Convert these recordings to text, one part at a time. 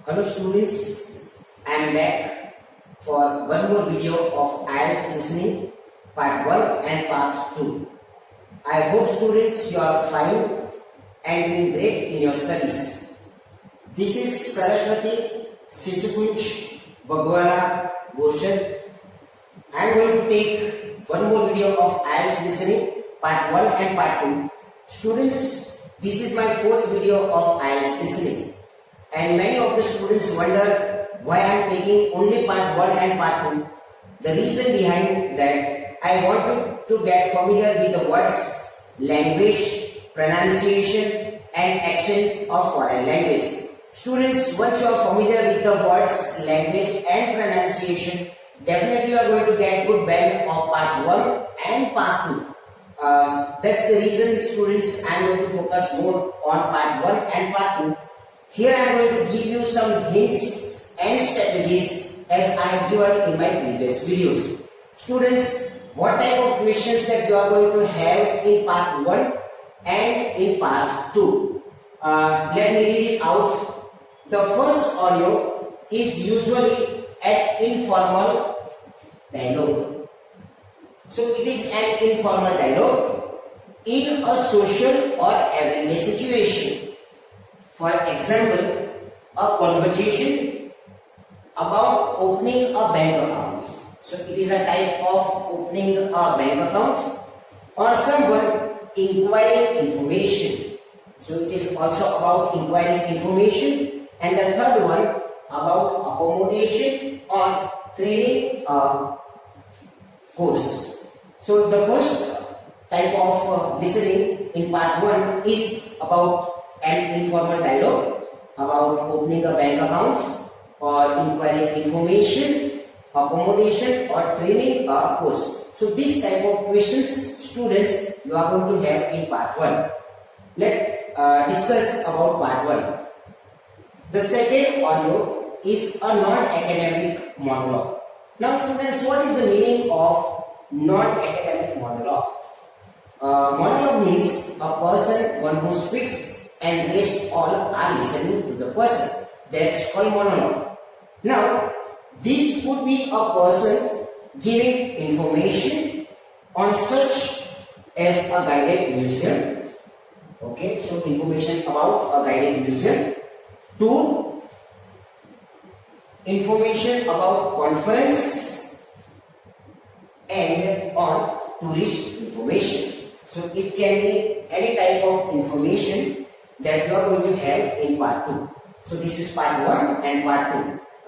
Hello students, I am back for one more video of IELTS listening part 1 and part 2. I hope students you are fine and doing great in your studies. This is Saraswati Shishukunj-Borsad. I am going to take one more video of IELTS listening part 1 and part 2. Students, this is my fourth video of IELTS listening. And many of the students wonder why I am taking only part 1 and part 2. The reason behind that, I want to get familiar with the words, language, pronunciation and accent of foreign language. Students, once you are familiar with the words, language and pronunciation, definitely you are going to get good bang of part 1 and part 2. That's the reason, students, I am going to focus more on part 1 and part 2. Here I am going to give you some hints and strategies as I have given in my previous videos. Students, what type of questions that you are going to have in part 1 and in part 2? Let me read it out. The first audio is usually an informal dialogue. So it is an informal dialogue in a social or everyday situation. For example, a conversation about opening a bank account. So it is a type of opening a bank account, or someone inquiring information. So it is also about inquiring information. And the third one about accommodation or training a course. So the first type of listening in part 1 is about an informal dialogue about opening a bank account or inquiring information, accommodation or training a course. So this type of questions, students, you are going to have in part 1. Let's discuss about part 1. The second audio is a non-academic monologue. Now students, what is the meaning of non-academic monologue? Monologue means a person, one who speaks and rest all are listening to the person. That's called monologue. Now, this could be a person giving information on such as a guided museum. Okay, so information about a guided museum, to information about conference and on tourist information. So it can be any type of information that you are going to have in part 2. So this is part 1 and part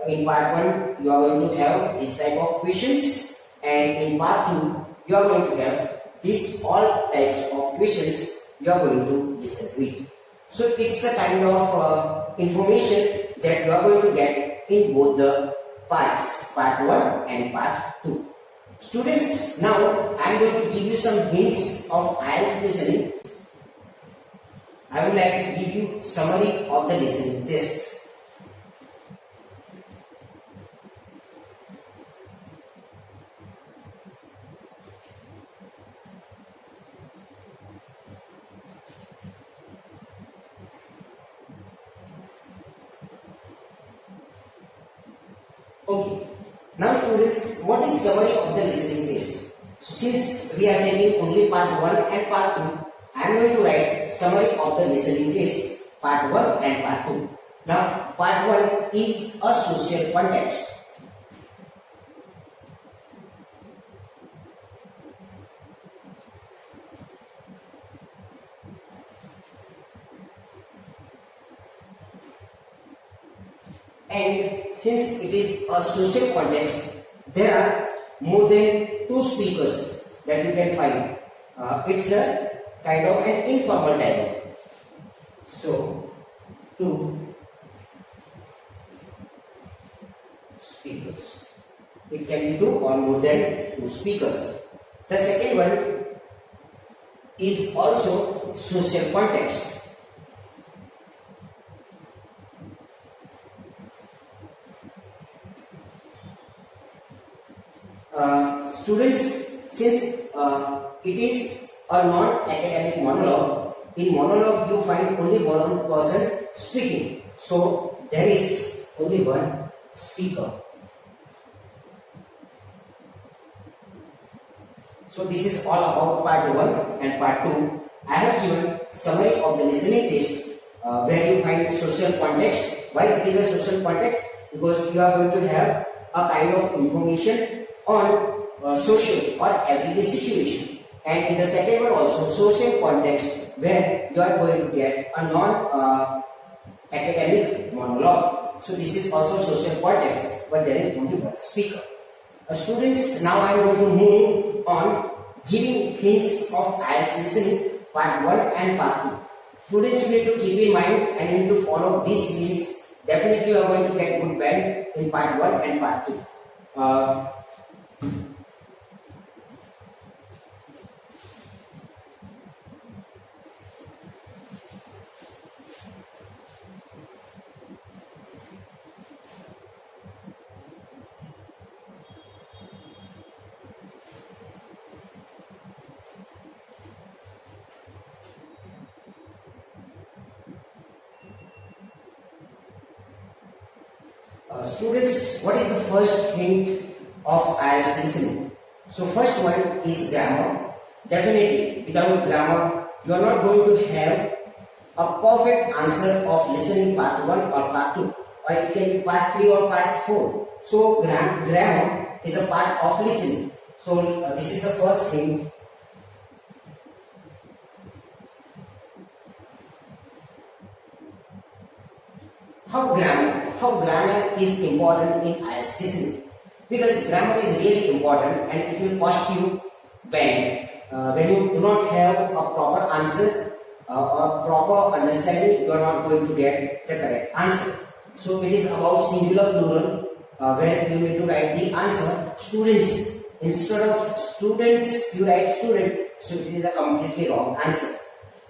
2. In part 1 you are going to have this type of questions, and in part 2 you are going to have this all types of questions you are going to listen with. So it's a kind of information that you are going to get in both the parts, part 1 and part 2. Students, now I am going to give you some hints of IELTS listening. I would like to give you summary of the listening test. Okay. Now students, what is summary of the listening test? So since we are taking only part 1 and part 2, I am going to write summary of the listening test, part 1 and part 2. Now, part 1 is a social context. And since it is a social context, there are more than 2 speakers that you can find. It's a kind of an informal dialogue. So, 2 speakers. It can be 2 or more than 2 speakers. The second one is also social context. Students, since it is a non-academic monologue, in monologue you find only one person speaking. So there is only one speaker. So this is all about part 1 and part 2. I have given summary of the listening test where you find social context. Why it is a social context? Because you are going to have a kind of information on social or everyday situation. And in the second one also social context, where you are going to get a non-academic monologue. So this is also social context, but there is only one speaker. Students, now I am going to move on giving hints of IELTS listening part 1 and part 2. Students, you need to keep in mind and you need to follow these hints. Definitely you are going to get good band in part 1 and part 2. Students, what is the first hint of IELTS listening? So first one is grammar. Definitely, without grammar, you are not going to have a perfect answer of listening part 1 or part 2, or it can be part 3 or part 4. So grammar is a part of listening. So this is the first hint. How grammar is important in IELTS listening, because grammar is really important and it will cost you band when you do not have a proper answer or proper understanding. You are not going to get the correct answer. So it is about singular plural where you need to write the answer students. Instead of students you write student, so it is a completely wrong answer.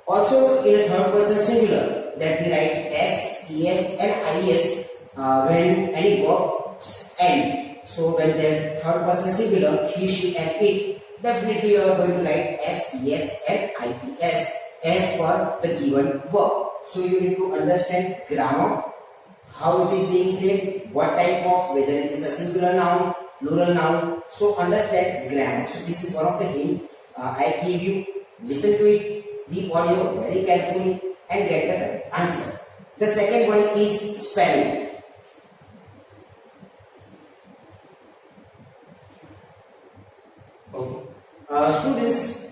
Also in a third person singular, that we write s, es and ies when any verbs end. So when the third person singular, he, she and it, definitely you are going to write s, es and ies as per the given verb. So you need to understand grammar, how it is being said, what type of, whether it is a singular noun, plural noun. So understand grammar. So this is one of the hints I give you. Listen to it, the audio very carefully and get the correct answer. The second one is spelling. Okay. Students,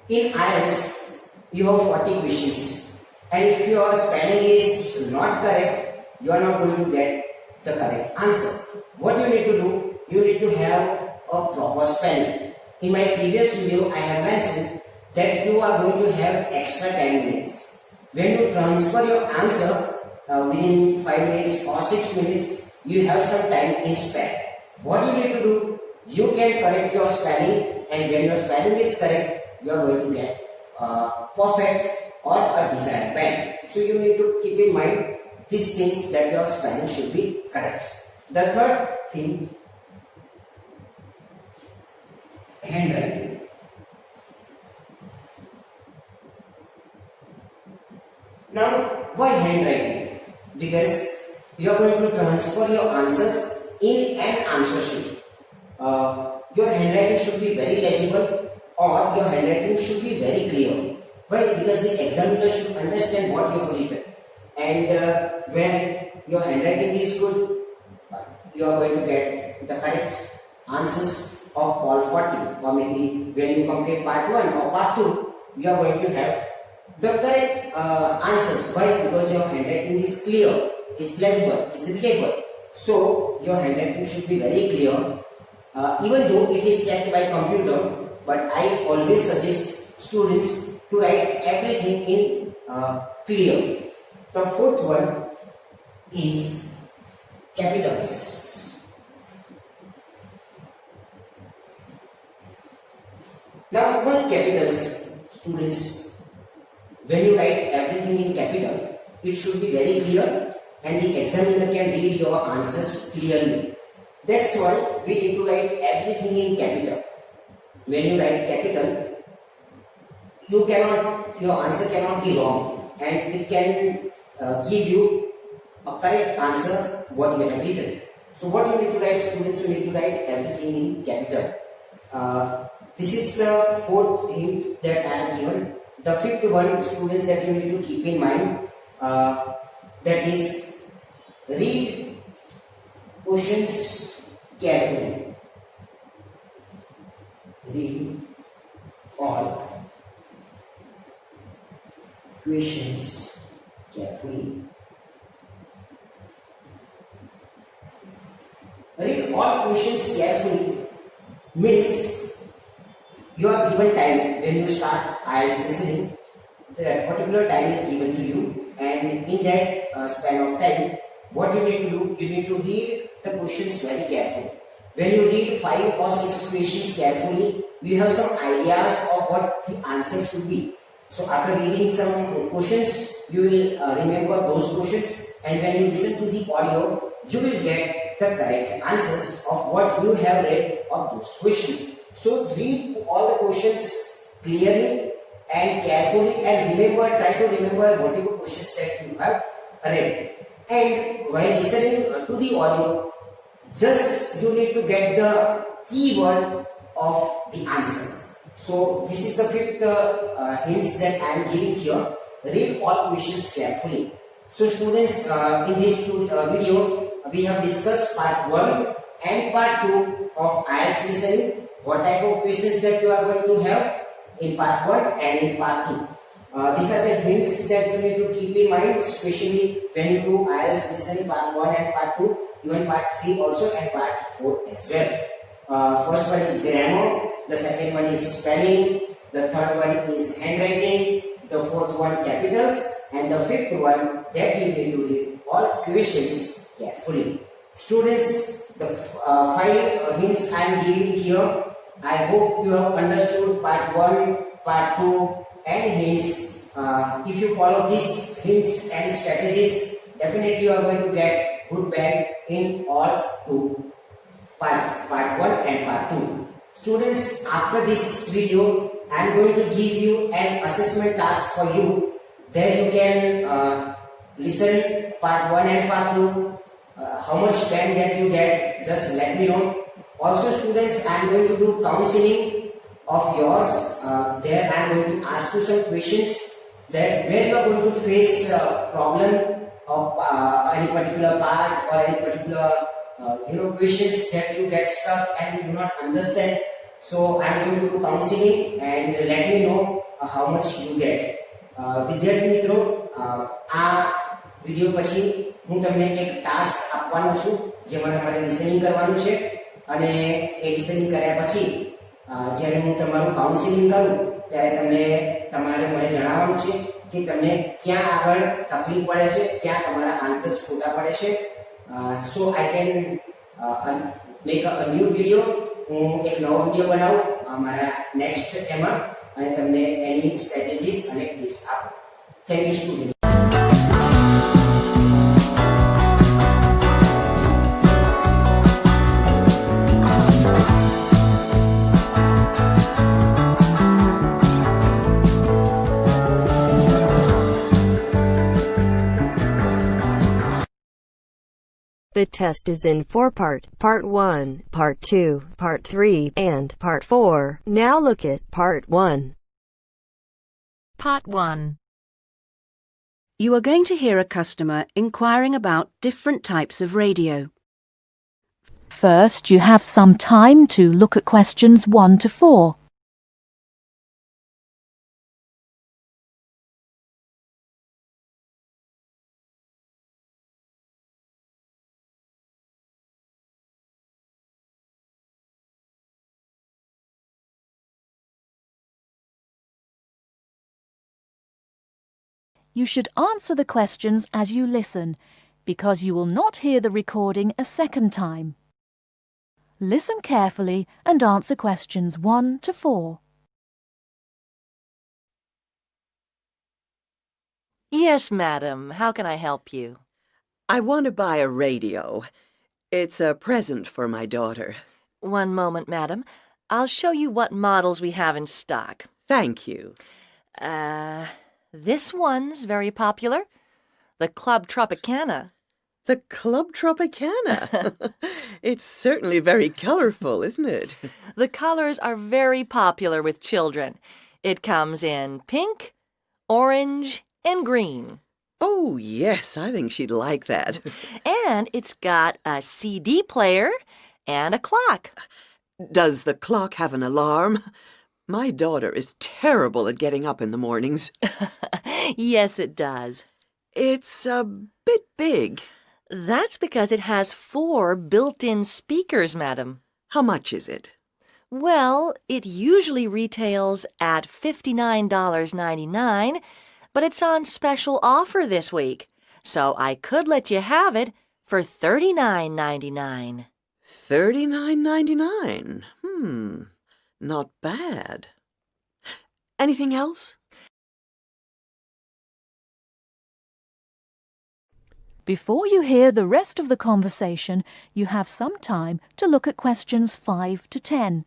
in IELTS you have 40 questions, and if your spelling is not correct, you are not going to get the correct answer. What you need to do, you need to have a proper spelling. In my previous video I have mentioned that you are going to have extra 10 minutes. When you transfer your answer within 5 minutes or 6 minutes, you have some time in spare. What you need to do, you can correct your spelling, and when your spelling is correct, you are going to get perfect or a desired band. So you need to keep in mind these things, that your spelling should be correct. The third thing, handwriting. Now, why handwriting? Because you are going to transfer your answers in an answer sheet. Your handwriting should be very legible, or your handwriting should be very clear. Why? Because the examiner should understand what you have written. And when your handwriting is good, you are going to get the correct answers of all 40. Or maybe when you complete part 1 or part 2, you are going to have the correct answers. Why? Because your handwriting is clear, is legible, is readable. So your handwriting should be very clear. Even though it is checked by computer, but I always suggest students to write everything in clear. The fourth one is capitals. Now, why capitals, students? When you write everything in capital, it should be very clear and the examiner can read your answers clearly. That's why we need to write everything in capital. When you write capital, your answer cannot be wrong, and it can give you a correct answer what you have written. So what you need to write, students, you need to write everything in capital. This is the fourth hint that I have given. The fifth one, students, that you need to keep in mind, that is, read questions carefully. Read all questions carefully. Read all questions carefully means you are given time when you start IELTS listening. That particular time is given to you, and in that span of time, what you need to do, you need to read the questions very carefully. When you read 5 or 6 questions carefully, you have some ideas of what the answer should be. So after reading some questions, you will remember those questions, and when you listen to the audio, you will get the correct answers of what you have read of those questions. So read all the questions clearly and carefully, and try to remember whatever questions that you have read. And while listening to the audio, just you need to get the keyword of the answer. So this is the fifth hints that I am giving here. Read all questions carefully. So students, in this video, we have discussed part 1 and part 2 of IELTS listening. What type of questions that you are going to have in part 1 and in part 2. These are the hints that you need to keep in mind, especially when you do IELTS listening part 1 and part 2, even part 3 also, and part 4 as well. First one is grammar, the second one is spelling, the third one is handwriting, the fourth one capitals, and the fifth one that you need to read all questions carefully. Students, the 5 hints I am giving here, I hope you have understood part 1, part 2 and hints. If you follow these hints and strategies, definitely you are going to get good band in all 2 parts, part 1 and part 2. Students, after this video, I am going to give you an assessment task for you. There you can listen part 1 and part 2. How much band that you get, just let me know. Also students, I am going to do counseling of yours. There I am going to ask you some questions that where you are going to face a problem of any particular part or any particular questions that you get stuck and you do not understand. So I am going to do counseling and let me know how much you get. વિદ્યાર્થી મિત્રો, આ video પછી હું તમને એક task આપવાનો છું જેમાં તમારે લિસનિંગ કરવાનું છે, અને એ લિસનિંગ કર્યા પછી જ્યારે હું તમારું કાઉન્સિલિંગ કરું ત્યારે તમને તમારે મને જણાવવાનું છે કે તમને ક્યાં આગળ તકલીફ પડે છે, ક્યાં તમારા આન્સર્સ ખોટા પડે છે. So I can make a new video. હું એક નવો વિડિયો બનાવું મારા નેક્સ્ટ એમાં, અને તમને એની સ્ટ્રેટેજીસ અને ટિપ્સ આપો. Thank you student. The test is in 4 parts, Part 1, Part 2, Part 3, and Part 4. Now look at Part 1. Part 1. You are going to hear a customer inquiring about different types of radio. First, you have some time to look at questions 1 to 4. You should answer the questions as you listen, because you will not hear the recording a second time. Listen carefully and answer questions 1 to 4. Yes, madam. How can I help you? I want to buy a radio. It's a present for my daughter. One moment, madam. I'll show you what models we have in stock. Thank you. This one's very popular. The Club Tropicana. The Club Tropicana. It's certainly very colorful, isn't it? The colors are very popular with children. It comes in pink, orange, and green. Oh, yes, I think she'd like that. And it's got a CD player and a clock. Does the clock have an alarm? My daughter is terrible at getting up in the mornings. Yes, it does. It's a bit big. That's because it has 4 built-in speakers, madam. How much is it? Well, it usually retails at $59.99, but it's on special offer this week, so I could let you have it for $39.99. $39.99. Not bad. Anything else? Before you hear the rest of the conversation, you have some time to look at questions 5 to 10.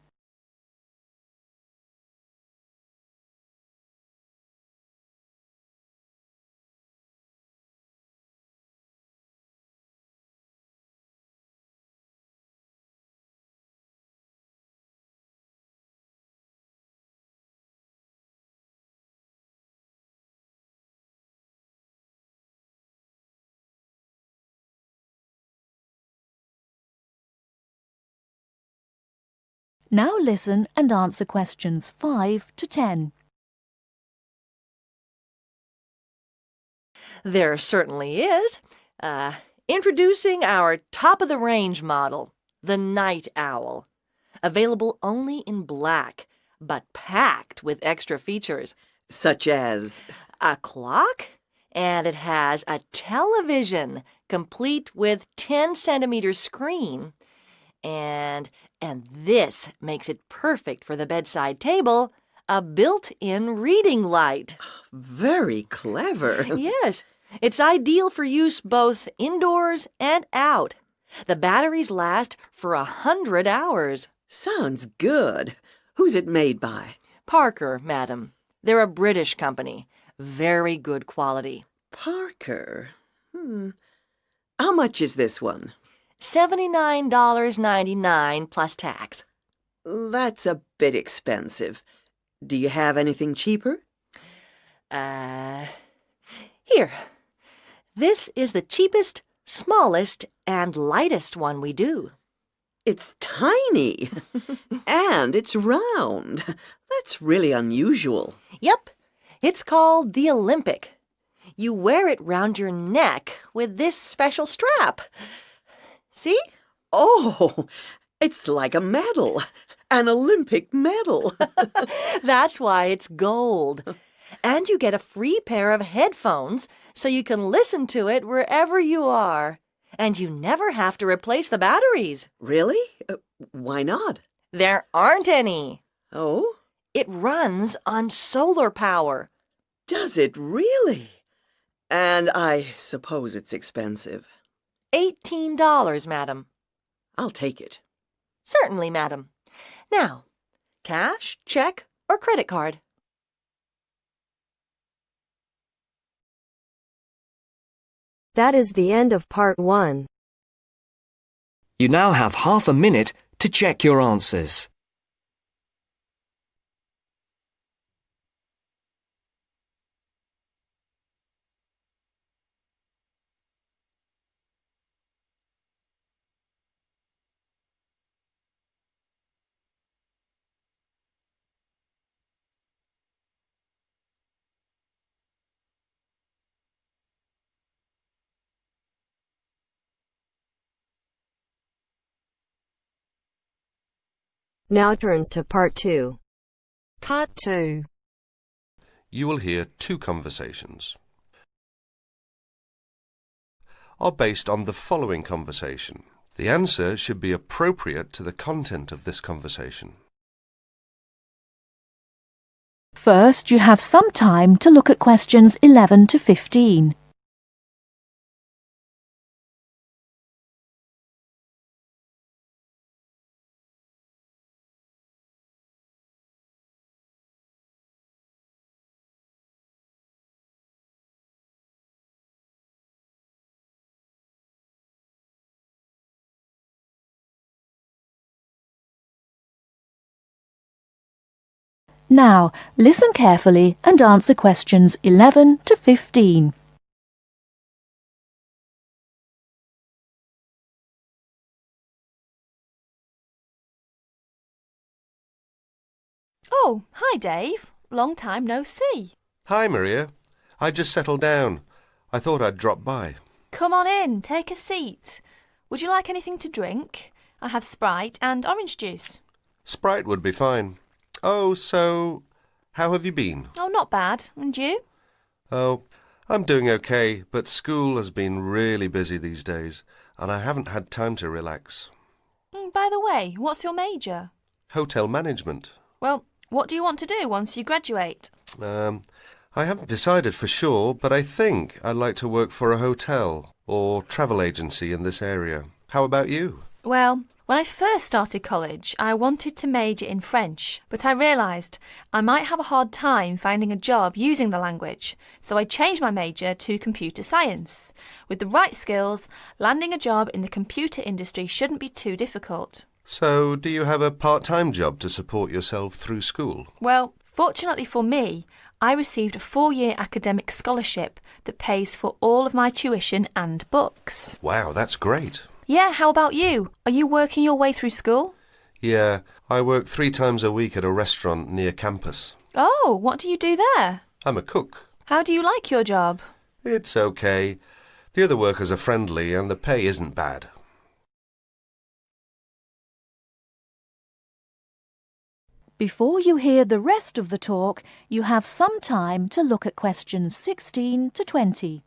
Now listen and answer questions 5 to 10. There certainly is. Introducing our top-of-the-range model, the Night Owl. Available only in black, but packed with extra features. Such as? A clock, and it has a television complete with 10-centimeter screen. And this makes it perfect for the bedside table, a built-in reading light. Very clever. Yes, it's ideal for use both indoors and out. The batteries last for 100 hours. Sounds good. Who's it made by? Parker, madam. They're a British company. Very good quality. Parker. How much is this one? $79.99 plus tax. That's a bit expensive. Do you have anything cheaper? Here. This is the cheapest, smallest, and lightest one we do. It's tiny. And it's round. That's really unusual. Yep. It's called the Olympic. You wear it round your neck with this special strap. See? Oh, it's like a medal. An Olympic medal. That's why it's gold. And you get a free pair of headphones so you can listen to it wherever you are. And you never have to replace the batteries. Really? Why not? There aren't any. Oh? It runs on solar power. Does it really? And I suppose it's expensive. $18, madam. I'll take it. Certainly, madam. Now, cash, check, or credit card? That is the end of part 1. You now have half a minute to check your answers. Now turns to part 2. Part 2. You will hear 2 conversations are based on the following conversation. The answer should be appropriate to the content of this conversation. First, you have some time to look at questions 11 to 15. Now, listen carefully and answer questions 11 to 15. Oh, hi Dave. Long time no see. Hi, Maria. I just settled down. I thought I'd drop by. Come on in, take a seat. Would you like anything to drink? I have Sprite and orange juice. Sprite would be fine. Oh, so how have you been? Oh, not bad. And you? Oh, I'm doing okay, but school has been really busy these days, and I haven't had time to relax. By the way, what's your major? Hotel management. Well, what do you want to do once you graduate? I haven't decided for sure, but I think I'd like to work for a hotel or travel agency in this area. How about you? Well, when I first started college, I wanted to major in French, but I realised I might have a hard time finding a job using the language, so I changed my major to computer science. With the right skills, landing a job in the computer industry shouldn't be too difficult. So, do you have a part-time job to support yourself through school? Well, fortunately for me, I received a 4-year academic scholarship that pays for all of my tuition and books. Wow, that's great. Yeah, how about you? Are you working your way through school? Yeah, I work 3 times a week at a restaurant near campus. Oh, what do you do there? I'm a cook. How do you like your job? It's okay. The other workers are friendly and the pay isn't bad. Before you hear the rest of the talk, you have some time to look at questions 16 to 20.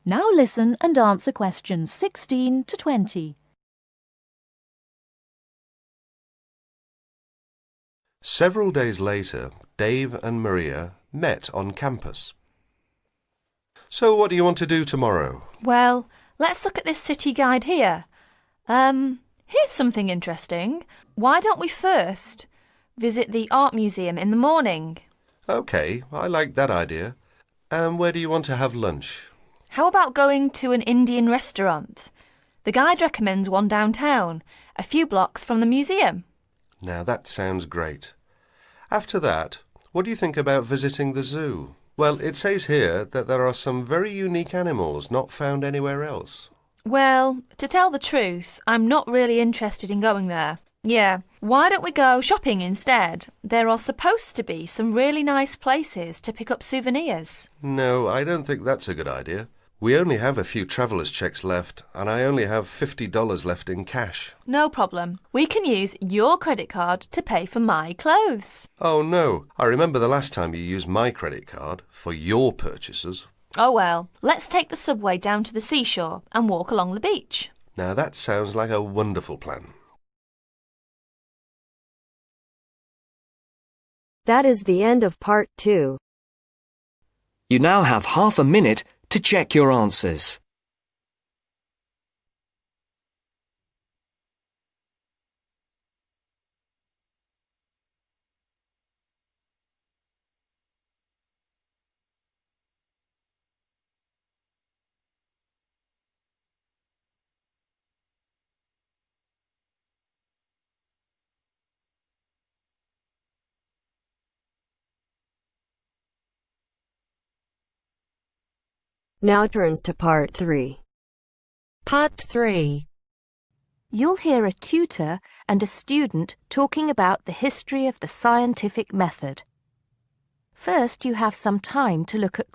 Now listen and answer questions 16 to 20. Several days later, Dave and Maria met on campus. So what do you want to do tomorrow? Well, let's look at this city guide here. Here's something interesting. Why don't we first visit the art museum in the morning? Okay, I like that idea. And where do you want to have lunch? How about going to an Indian restaurant? The guide recommends one downtown, a few blocks from the museum. Now that sounds great. After that, what do you think about visiting the zoo? Well, it says here that there are some very unique animals not found anywhere else. Well, to tell the truth, I'm not really interested in going there. Yeah, why don't we go shopping instead? There are supposed to be some really nice places to pick up souvenirs. No, I don't think that's a good idea. We only have a few traveller's checks left, and I only have $50 left in cash. No problem. We can use your credit card to pay for my clothes. Oh no, I remember the last time you used my credit card for your purchases. Oh well, let's take the subway down to the seashore and walk along the beach. Now that sounds like a wonderful plan. That is the end of part 2. You now have half a minute to check your answers. Now turns to part 3. Part 3. You'll hear a tutor and a student talking about the history of the scientific method. First, you have some time to look at